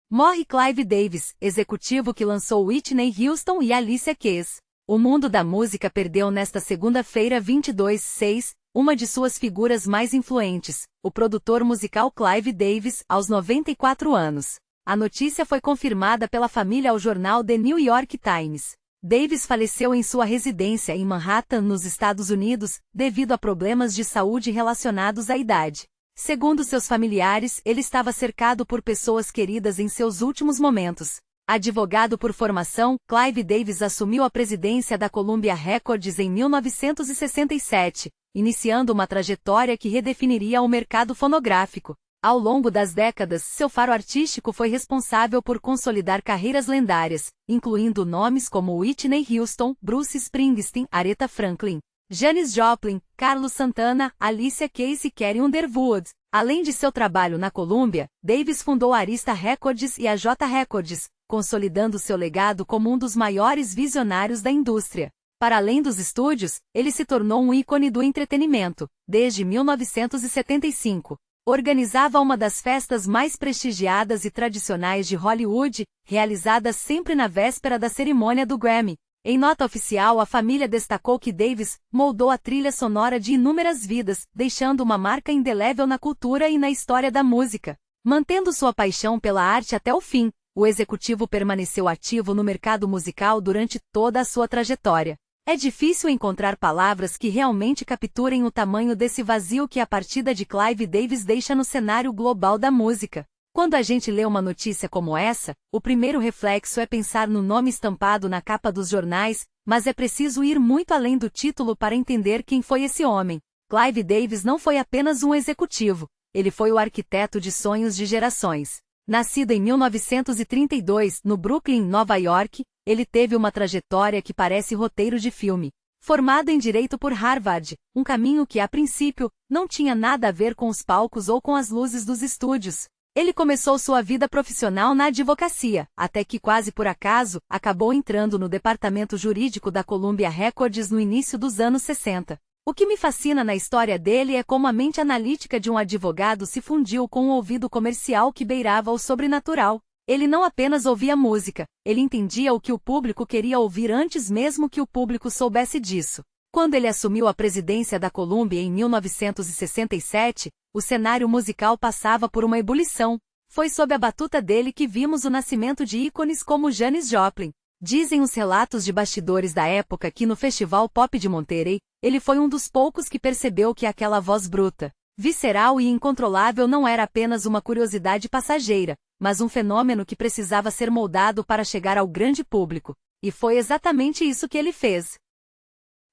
Morre Clive Davis, executivo que lançou Whitney Houston e Alicia Keys. O mundo da música perdeu nesta segunda-feira 22/6, uma de suas figuras mais influentes, o produtor musical Clive Davis, aos 94 anos. A notícia foi confirmada pela família ao jornal The New York Times. Davis faleceu em sua residência em Manhattan, nos Estados Unidos, devido a problemas de saúde relacionados à idade. Segundo seus familiares, ele estava cercado por pessoas queridas em seus últimos momentos. Advogado por formação, Clive Davis assumiu a presidência da Columbia Records em 1967, iniciando uma trajetória que redefiniria o mercado fonográfico. Ao longo das décadas, seu faro artístico foi responsável por consolidar carreiras lendárias, incluindo nomes como Whitney Houston, Bruce Springsteen, Aretha Franklin, Janis Joplin, Carlos Santana, Alicia Keys e Carrie Underwood. Além de seu trabalho na Columbia, Davis fundou a Arista Records e a J Records, consolidando seu legado como um dos maiores visionários da indústria. Para além dos estúdios, ele se tornou um ícone do entretenimento. Desde 1975, organizava uma das festas mais prestigiadas e tradicionais de Hollywood, realizada sempre na véspera da cerimônia do Grammy. Em nota oficial, a família destacou que Davis moldou a trilha sonora de inúmeras vidas, deixando uma marca indelével na cultura e na história da música. Mantendo sua paixão pela arte até o fim, o executivo permaneceu ativo no mercado musical durante toda a sua trajetória. É difícil encontrar palavras que realmente capturem o tamanho desse vazio que a partida de Clive Davis deixa no cenário global da música. Quando a gente lê uma notícia como essa, o primeiro reflexo é pensar no nome estampado na capa dos jornais, mas é preciso ir muito além do título para entender quem foi esse homem. Clive Davis não foi apenas um executivo, ele foi o arquiteto de sonhos de gerações. Nascido em 1932, no Brooklyn, Nova York, ele teve uma trajetória que parece roteiro de filme. Formado em Direito por Harvard, um caminho que, a princípio, não tinha nada a ver com os palcos ou com as luzes dos estúdios. Ele começou sua vida profissional na advocacia, até que quase por acaso, acabou entrando no departamento jurídico da Columbia Records no início dos anos 60. O que me fascina na história dele é como a mente analítica de um advogado se fundiu com um ouvido comercial que beirava o sobrenatural. Ele não apenas ouvia música, ele entendia o que o público queria ouvir antes mesmo que o público soubesse disso. Quando ele assumiu a presidência da Columbia em 1967, o cenário musical passava por uma ebulição. Foi sob a batuta dele que vimos o nascimento de ícones como Janis Joplin. Dizem os relatos de bastidores da época que no Festival Pop de Monterey, ele foi um dos poucos que percebeu que aquela voz bruta, visceral e incontrolável não era apenas uma curiosidade passageira, mas um fenômeno que precisava ser moldado para chegar ao grande público. E foi exatamente isso que ele fez.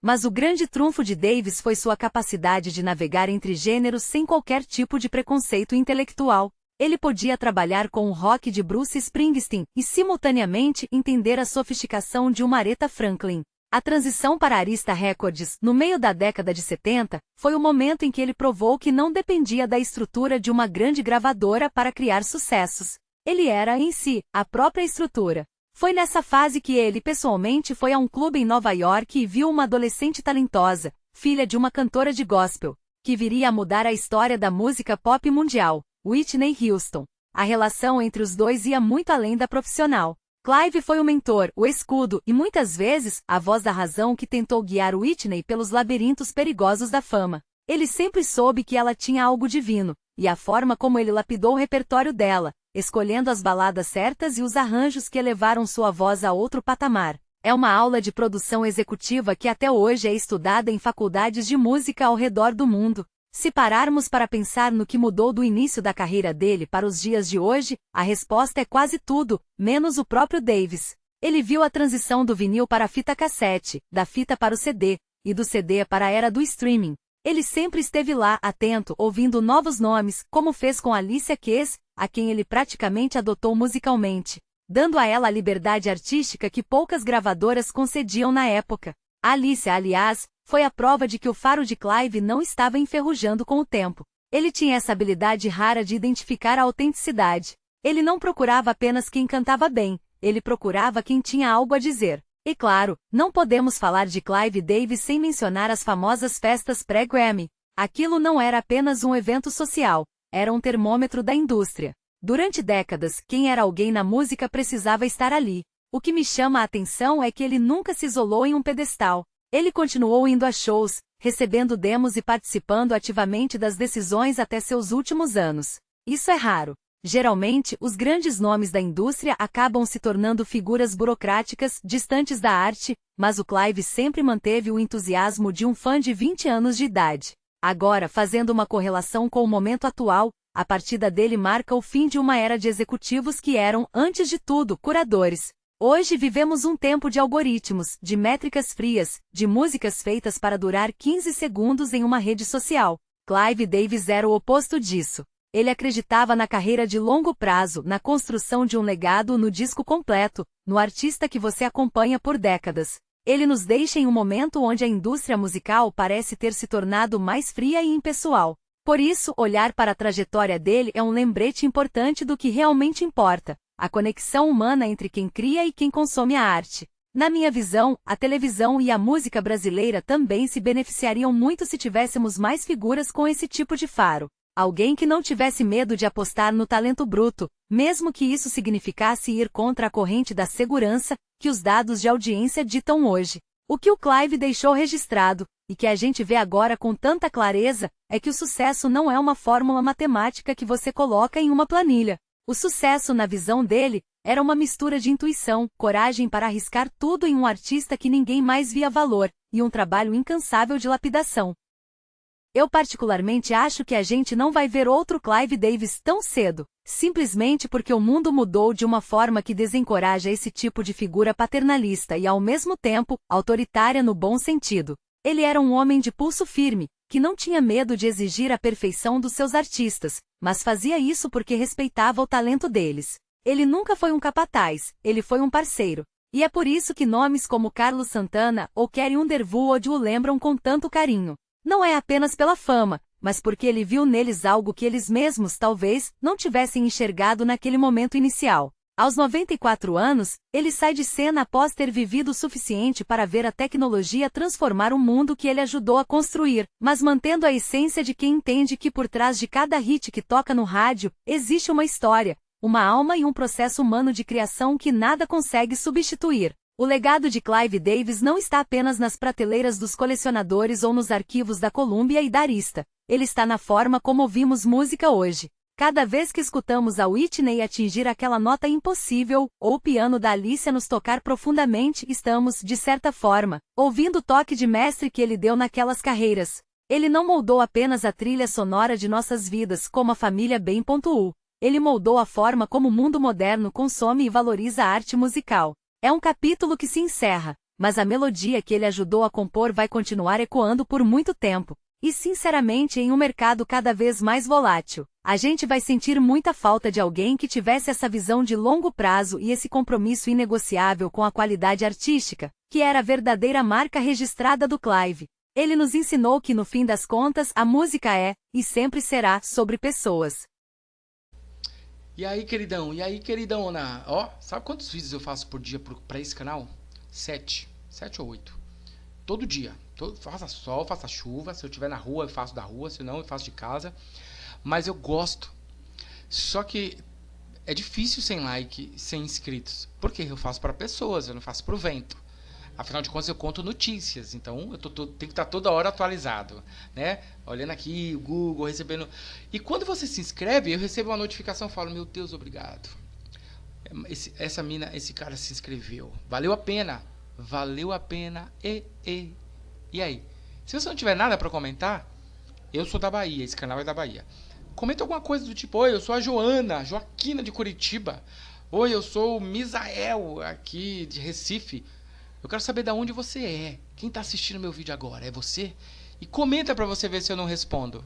Mas o grande trunfo de Davis foi sua capacidade de navegar entre gêneros sem qualquer tipo de preconceito intelectual. Ele podia trabalhar com o rock de Bruce Springsteen e, simultaneamente, entender a sofisticação de uma Aretha Franklin. A transição para a Arista Records, no meio da década de 70, foi o momento em que ele provou que não dependia da estrutura de uma grande gravadora para criar sucessos. Ele era, em si, a própria estrutura. Foi nessa fase que ele, pessoalmente, foi a um clube em Nova York e viu uma adolescente talentosa, filha de uma cantora de gospel, que viria a mudar a história da música pop mundial, Whitney Houston. A relação entre os dois ia muito além da profissional. Clive foi o mentor, o escudo e, muitas vezes, a voz da razão que tentou guiar Whitney pelos labirintos perigosos da fama. Ele sempre soube que ela tinha algo divino, e a forma como ele lapidou o repertório dela, escolhendo as baladas certas e os arranjos que elevaram sua voz a outro patamar. É uma aula de produção executiva que até hoje é estudada em faculdades de música ao redor do mundo. Se pararmos para pensar no que mudou do início da carreira dele para os dias de hoje, a resposta é quase tudo, menos o próprio Davis. Ele viu a transição do vinil para a fita cassete, da fita para o CD, e do CD para a era do streaming. Ele sempre esteve lá, atento, ouvindo novos nomes, como fez com Alicia Keys, a quem ele praticamente adotou musicalmente, dando a ela a liberdade artística que poucas gravadoras concediam na época. A Alicia, aliás, foi a prova de que o faro de Clive não estava enferrujando com o tempo. Ele tinha essa habilidade rara de identificar a autenticidade. Ele não procurava apenas quem cantava bem, ele procurava quem tinha algo a dizer. E claro, não podemos falar de Clive Davis sem mencionar as famosas festas pré-Grammy. Aquilo não era apenas um evento social, era um termômetro da indústria. Durante décadas, quem era alguém na música precisava estar ali. O que me chama a atenção é que ele nunca se isolou em um pedestal. Ele continuou indo a shows, recebendo demos e participando ativamente das decisões até seus últimos anos. Isso é raro. Geralmente, os grandes nomes da indústria acabam se tornando figuras burocráticas, distantes da arte, mas o Clive sempre manteve o entusiasmo de um fã de 20 anos de idade. Agora, fazendo uma correlação com o momento atual, a partida dele marca o fim de uma era de executivos que eram, antes de tudo, curadores. Hoje vivemos um tempo de algoritmos, de métricas frias, de músicas feitas para durar 15 segundos em uma rede social. Clive Davis era o oposto disso. Ele acreditava na carreira de longo prazo, na construção de um legado no disco completo, no artista que você acompanha por décadas. Ele nos deixa em um momento onde a indústria musical parece ter se tornado mais fria e impessoal. Por isso, olhar para a trajetória dele é um lembrete importante do que realmente importa: a conexão humana entre quem cria e quem consome a arte. Na minha visão, a televisão e a música brasileira também se beneficiariam muito se tivéssemos mais figuras com esse tipo de faro. Alguém que não tivesse medo de apostar no talento bruto, mesmo que isso significasse ir contra a corrente da segurança que os dados de audiência ditam hoje. O que o Clive deixou registrado, e que a gente vê agora com tanta clareza, é que o sucesso não é uma fórmula matemática que você coloca em uma planilha. O sucesso, na visão dele, era uma mistura de intuição, coragem para arriscar tudo em um artista que ninguém mais via valor, e um trabalho incansável de lapidação. Eu particularmente acho que a gente não vai ver outro Clive Davis tão cedo, simplesmente porque o mundo mudou de uma forma que desencoraja esse tipo de figura paternalista e, ao mesmo tempo, autoritária no bom sentido. Ele era um homem de pulso firme, que não tinha medo de exigir a perfeição dos seus artistas, mas fazia isso porque respeitava o talento deles. Ele nunca foi um capataz, ele foi um parceiro. E é por isso que nomes como Carlos Santana ou Carrie Underwood o lembram com tanto carinho. Não é apenas pela fama, mas porque ele viu neles algo que eles mesmos talvez não tivessem enxergado naquele momento inicial. Aos 94 anos, ele sai de cena após ter vivido o suficiente para ver a tecnologia transformar o mundo que ele ajudou a construir, mas mantendo a essência de quem entende que por trás de cada hit que toca no rádio, existe uma história, uma alma e um processo humano de criação que nada consegue substituir. O legado de Clive Davis não está apenas nas prateleiras dos colecionadores ou nos arquivos da Columbia e da Arista. Ele está na forma como ouvimos música hoje. Cada vez que escutamos a Whitney atingir aquela nota impossível, ou o piano da Alicia nos tocar profundamente, estamos, de certa forma, ouvindo o toque de mestre que ele deu naquelas carreiras. Ele não moldou apenas a trilha sonora de nossas vidas, como a família bem pontuou. Ele moldou a forma como o mundo moderno consome e valoriza a arte musical. É um capítulo que se encerra, mas a melodia que ele ajudou a compor vai continuar ecoando por muito tempo. E sinceramente, em um mercado cada vez mais volátil, a gente vai sentir muita falta de alguém que tivesse essa visão de longo prazo e esse compromisso inegociável com a qualidade artística, que era a verdadeira marca registrada do Clive. Ele nos ensinou que no fim das contas a música é, e sempre será, sobre pessoas. E aí, queridão? E aí, queridona? Ó, sabe quantos vídeos eu faço por dia pra esse canal? 7. 7 ou 8. Todo dia. Faça sol, faça chuva. Se eu estiver na rua, eu faço da rua. Se não, eu faço de casa. Mas eu gosto. Só que é difícil sem like, sem inscritos. Porque eu faço para pessoas, eu não faço pro vento. Afinal de contas, eu conto notícias, então eu tenho que estar toda hora atualizado, né? Olhando aqui, o Google, recebendo... E quando você se inscreve, eu recebo uma notificação e falo, meu Deus, obrigado. Esse cara se inscreveu. Valeu a pena. Valeu a pena. E aí? Se você não tiver nada para comentar, eu sou da Bahia, esse canal é da Bahia. Comenta alguma coisa do tipo, oi, eu sou a Joaquina de Curitiba. Oi, eu sou o Misael, aqui de Recife. Eu quero saber de onde você é. Quem está assistindo meu vídeo agora? É você? E comenta para você ver se eu não respondo.